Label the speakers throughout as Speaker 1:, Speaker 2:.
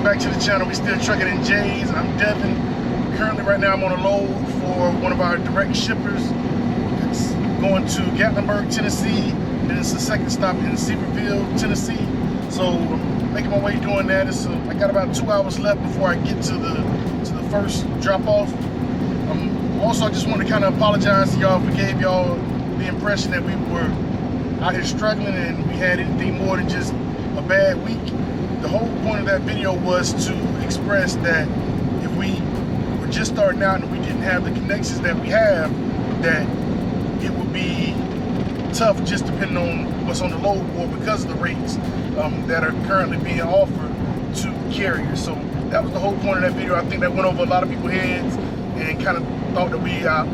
Speaker 1: back to the channel. We still trucking in J's. I'm Devin. Currently right now I'm on a load for one of our direct shippers. It's going to Gatlinburg, Tennessee. Then it's the second stop in Sevierville, Tennessee. So I'm making my way doing that. I got about 2 hours left before I get to the first drop off. Also, I just want to kind of apologize to y'all if we gave y'all the impression that we were out here struggling and we had anything more than just a bad week. The whole point of that video was to express that if we were just starting out and we didn't have the connections that we have, that it would be tough just depending on what's on the load board because of the rates that are currently being offered to carriers. So that was the whole point of that video. I think that went over a lot of people's heads and kind of thought that we out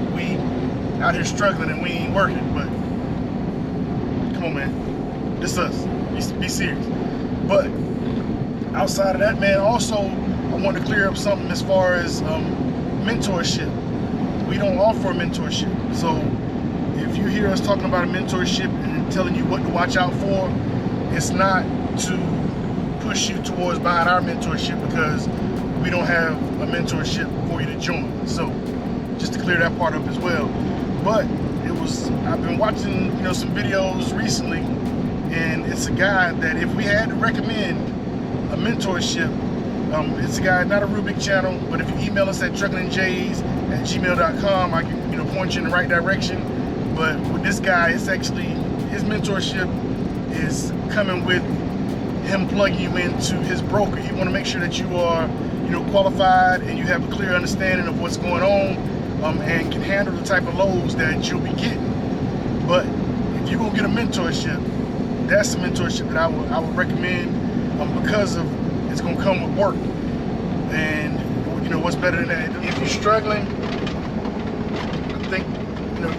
Speaker 1: here struggling and we ain't working. But come on, man, this us. Be serious. But outside of that, man, also I wanted to clear up something as far as mentorship. We don't offer a mentorship. So if you hear us talking about a mentorship and telling you what to watch out for, it's not to push you towards buying our mentorship, because we don't have a mentorship for you to join. So just to clear that part up as well. But I've been watching some videos recently, and it's a guy that if we had to recommend a mentorship, it's a guy, not a real big channel, but if you email us at truckingandjays@gmail.com, I can point you in the right direction. But with this guy, it's actually, his mentorship is coming with him plugging you into his broker. He want to make sure that you are qualified and you have a clear understanding of what's going on, and can handle the type of loads that you'll be getting. But if you're gonna get a mentorship, that's a mentorship that I would recommend, because of it's gonna come with work. And what's better than that? If you're struggling, I think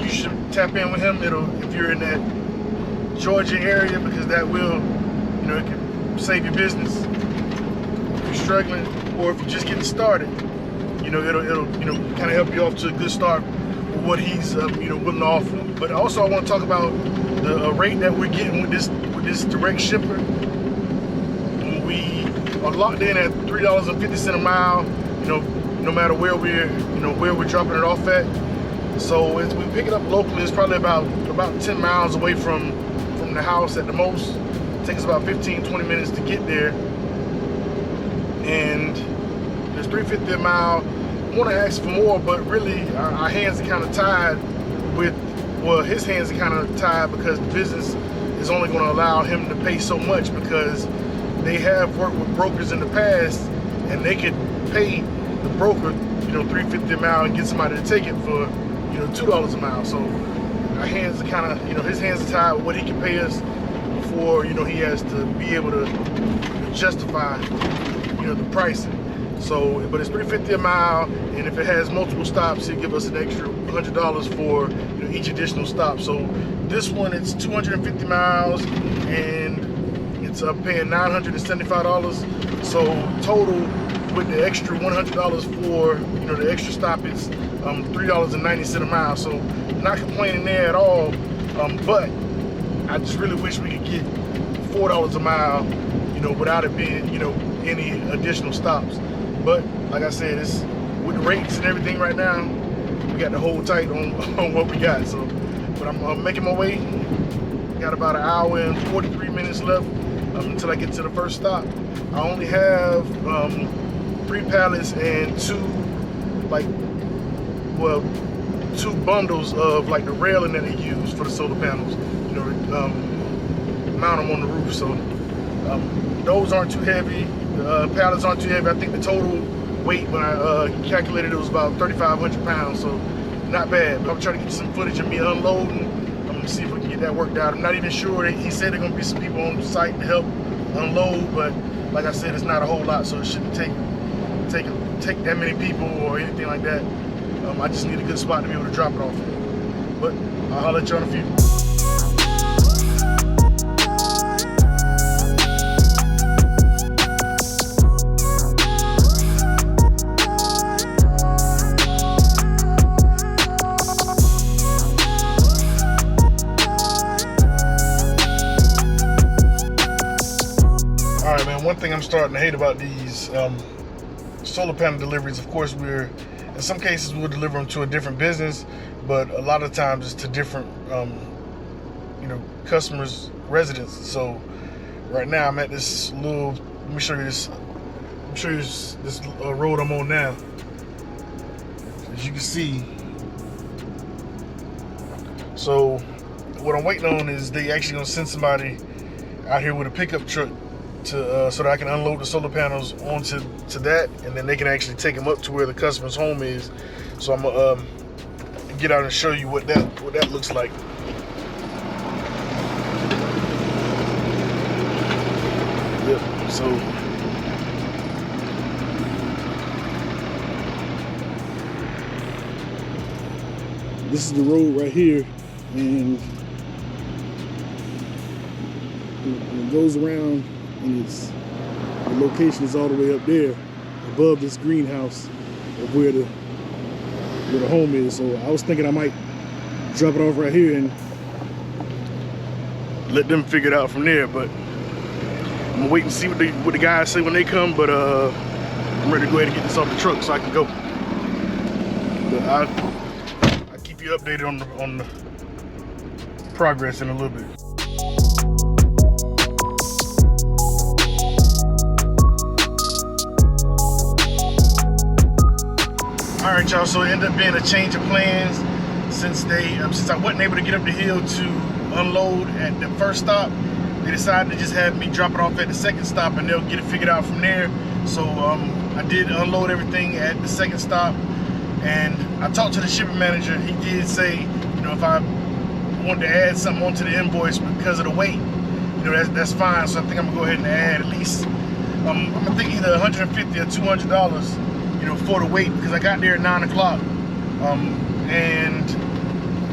Speaker 1: you should tap in with him. If you're in that Georgia area, because that will it can save your business if you're struggling, or if you're just getting started. It'll kind of help you off to a good start with what he's willing to offer. But also I want to talk about the rate that we're getting with this direct shipper. We are locked in at $3.50 a mile. No matter where we're dropping it off at. So as we pick it up locally, it's probably about 10 miles away from the house at the most. It takes about 15-20 minutes to get there, and there's $3.50 a mile. I want to ask for more, but really our hands are kind of tied his hands are kind of tied, because the business is only going to allow him to pay so much, because they have worked with brokers in the past and they could pay the broker $3.50 a mile and get somebody to take it for $2 a mile. So our hands are kind of his hands are tied with what he can pay us before he has to be able to justify the pricing. So, but it's $3.50 a mile, and if it has multiple stops, he'll give us an extra $100 for each additional stop. So this one, it's 250 miles, and it's paying $975. So total with the extra $100 for the extra stop, it's $3.90 a mile. So not complaining there at all. But I just really wish we could get $4 a mile, without it being any additional stops. But like I said, it's with the rates and everything right now, we got to hold tight on what we got. So, but I'm making my way. Got about 1 hour and 43 minutes left until I get to the first stop. I only have 3 pallets and 2 bundles of the railing that they use for the solar panels. Mount them on the roof. So those aren't too heavy. The pallets aren't too heavy. I think the total weight when I calculated it was about 3,500 pounds. So not bad. But I'm trying to get some footage of me unloading. I'm gonna see if we can get that worked out. I'm not even sure. He said there are gonna be some people on the site to help unload, but like I said, it's not a whole lot, so it shouldn't take that many people or anything like that. I just need a good spot to be able to drop it off. But I'll holler at you in a few. One thing I'm starting to hate about these solar panel deliveries. Of course, in some cases we'll deliver them to a different business, but a lot of times it's to different customers' residents. So right now I'm at this little, let me show you this road I'm on now. As you can see, so what I'm waiting on is they actually gonna send somebody out here with a pickup truck to so that I can unload the solar panels onto that, and then they can actually take them up to where the customer's home is. So I'm gonna get out and show you what that looks like. Yep. So this is the road right here, and it goes around, and the location is all the way up there above this greenhouse of where the home is. So I was thinking I might drop it off right here and let them figure it out from there, but I'm gonna wait and see what the guys say when they come. But I'm ready to go ahead and get this off the truck so I can go. But I'll keep you updated on the progress in a little bit. All right, y'all, so it ended up being a change of plans since I wasn't able to get up the hill to unload at the first stop. They decided to just have me drop it off at the second stop, and they'll get it figured out from there. So I did unload everything at the second stop, and I talked to the shipping manager. He did say, if I wanted to add something onto the invoice because of the weight, that's fine. So I think I'm gonna go ahead and add at least, I'm gonna think either $150 or $200, for the weight, because I got there at 9 o'clock, and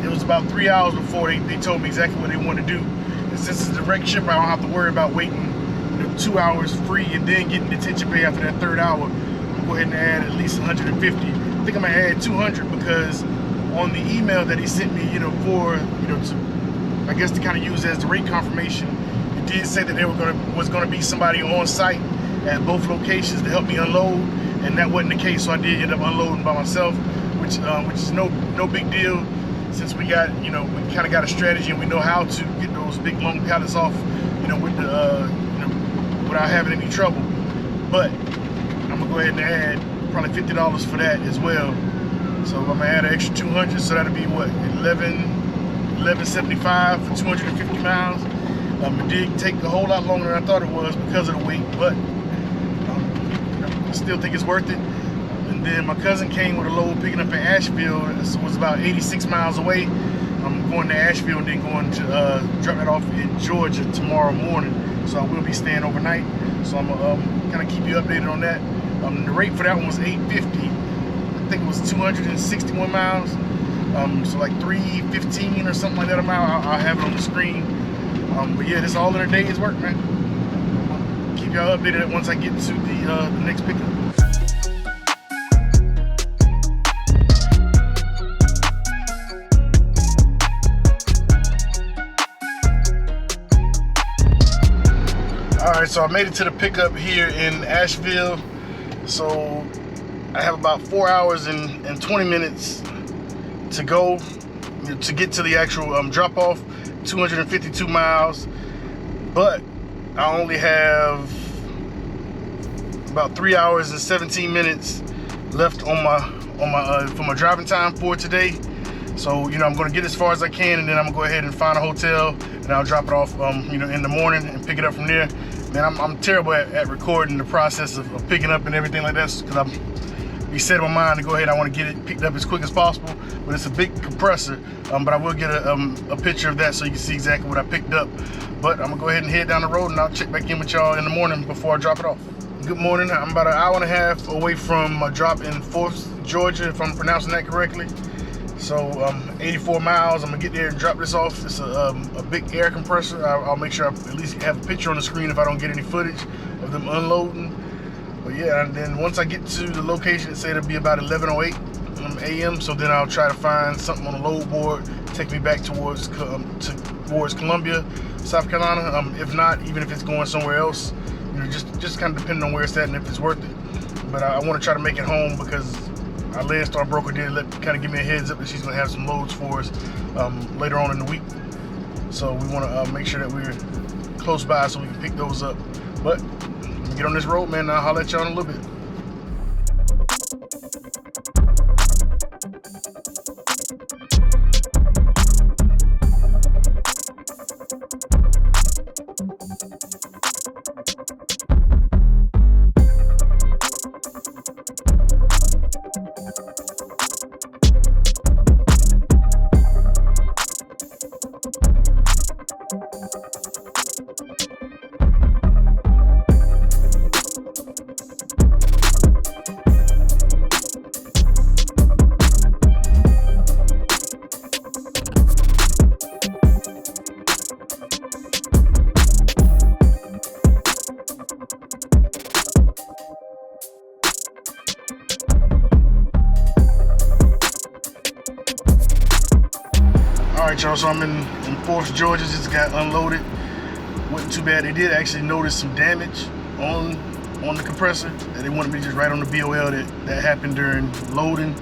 Speaker 1: it was about 3 hours before they told me exactly what they wanted to do. And since it's a direct ship, I don't have to worry about waiting 2 hours free and then getting detention pay after that third hour. I'm gonna go ahead and add at least 150. I think I'm gonna add 200 because on the email that he sent me, I guess to kind of use as the rate confirmation, it did say that there was gonna be somebody on site at both locations to help me unload, and that wasn't the case. So I did end up unloading by myself, which is no big deal, since we got we kind of got a strategy and we know how to get those big long pallets off, with the without having any trouble. But I'm gonna go ahead and add probably $50 for that as well. So I'm gonna add an extra 200, so that'll be what, $11.75 for 250 miles. It did take a whole lot longer than I thought it was because of the weight, but I still think it's worth it. And then my cousin came with a load picking up in Asheville. It was about 86 miles away. I'm going to Asheville and then going to drop it off in Georgia tomorrow morning. So I will be staying overnight. So I'm gonna kind of keep you updated on that. The rate for that one was $8.50. I think it was 261 miles. So like $3.15 or something like that amount. I'll have it on the screen. But yeah, this all in a day's work, man. I'll keep y'all updated once I get to the next pickup. Alright, so I made it to the pickup here in Asheville. So I have about 4 hours and 20 minutes to go to get to the actual drop-off, 252 miles. But I only have about 3 hours and 17 minutes left on my driving time for today. So I'm going to get as far as I can, and then I'm gonna go ahead and find a hotel, and I'll drop it off in the morning and pick it up from there. Man, I'm terrible at recording the process of picking up and everything like that, because I'm set in my mind to go ahead. I want to get it picked up as quick as possible, but it's a big compressor. But I will get a picture of that so you can see exactly what I picked up. But I'm gonna go ahead and head down the road, and I'll check back in with y'all in the morning before I drop it off. Good morning. I'm about an hour and a half away from my drop in Forth, Georgia, if I'm pronouncing that correctly. So 84 miles. I'm gonna get there and drop this off. It's a big air compressor. I'll make sure I at least have a picture on the screen if I don't get any footage of them unloading. But yeah, and then once I get to the location, it said it'll be about 11:08 a.m. So then I'll try to find something on the load board, take me back towards Columbia, South Carolina. If not, even if it's going somewhere else, know, just kind of depending on where it's at and if it's worth it. But I want to try to make it home because our Landstar broker did kind of give me a heads up that she's going to have some loads for us later on in the week. So we want to make sure that we're close by so we can pick those up. But get on this road, man, and I'll holler at y'all in a little bit. Alright y'all, so I'm in Fort Georgia, just got unloaded. Wasn't too bad. They did actually notice some damage on the compressor that they wanted me to just write on the BOL that happened during loading,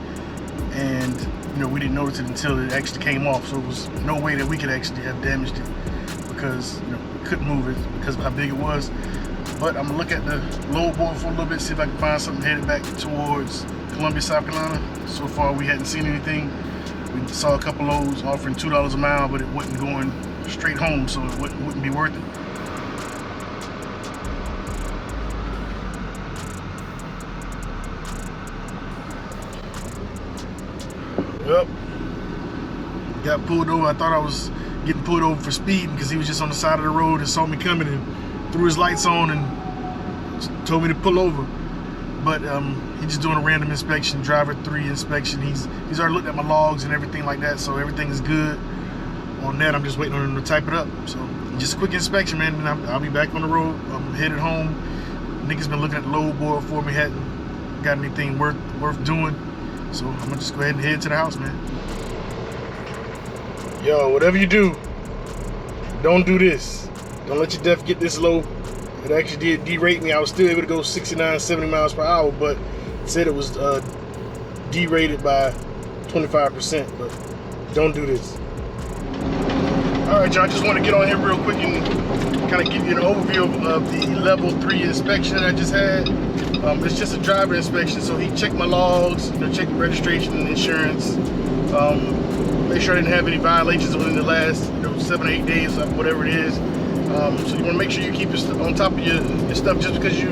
Speaker 1: and you know, we didn't notice it until it actually came off, so it was no way that we could actually have damaged it because, you know, we couldn't move it because of how big it was. But I'm gonna look at the load board for a little bit, see if I can find something headed back towards Columbia, South Carolina. So far we hadn't seen anything. We saw a couple loads offering $2 a mile, but it wasn't going straight home, so it wouldn't be worth it. Yep. Got pulled over. I thought I was getting pulled over for speeding because he was just on the side of the road and saw me coming and threw his lights on and told me to pull over. But he's just doing a random inspection, driver 3 inspection. He's already looked at my logs and everything like that, so everything is good on that. I'm just waiting on him to type it up. So just a quick inspection, man, and I'll be back on the road. I'm headed home. Niggas been looking at the load board for me, hadn't got anything worth doing. So I'm gonna just go ahead and head to the house, man. Yo, whatever you do, don't do this. Don't let your def get this low. It actually did derate me. I was still able to go 69, 70 miles per hour, but it said it was derated by 25%, but don't do this. All right, y'all, I just want to get on here real quick and kind of give you an overview of the level 3 inspection that I just had. It's just a driver inspection, so he checked my logs, you know, checked the registration and insurance, make sure I didn't have any violations within the last 7 or 8 days, whatever it is. So you want to make sure you keep on top of your stuff. Just because you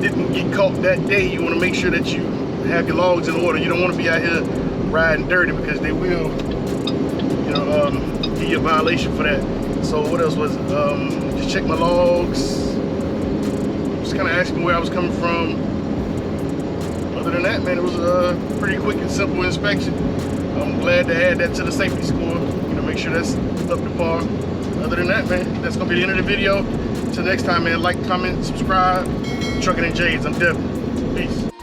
Speaker 1: didn't get caught that day, you want to make sure that you have your logs in order. You don't want to be out here riding dirty because they will, you know, give you a violation for that. So what else was it? Just check my logs. Just kind of asking where I was coming from. Other than that, man, it was a pretty quick and simple inspection. I'm glad to add that to the safety score. You know, make sure that's up to par. Other than that, man, that's gonna be the end of the video. Till next time, man, like, comment, subscribe. Trucking in J's, I'm Devin. Peace.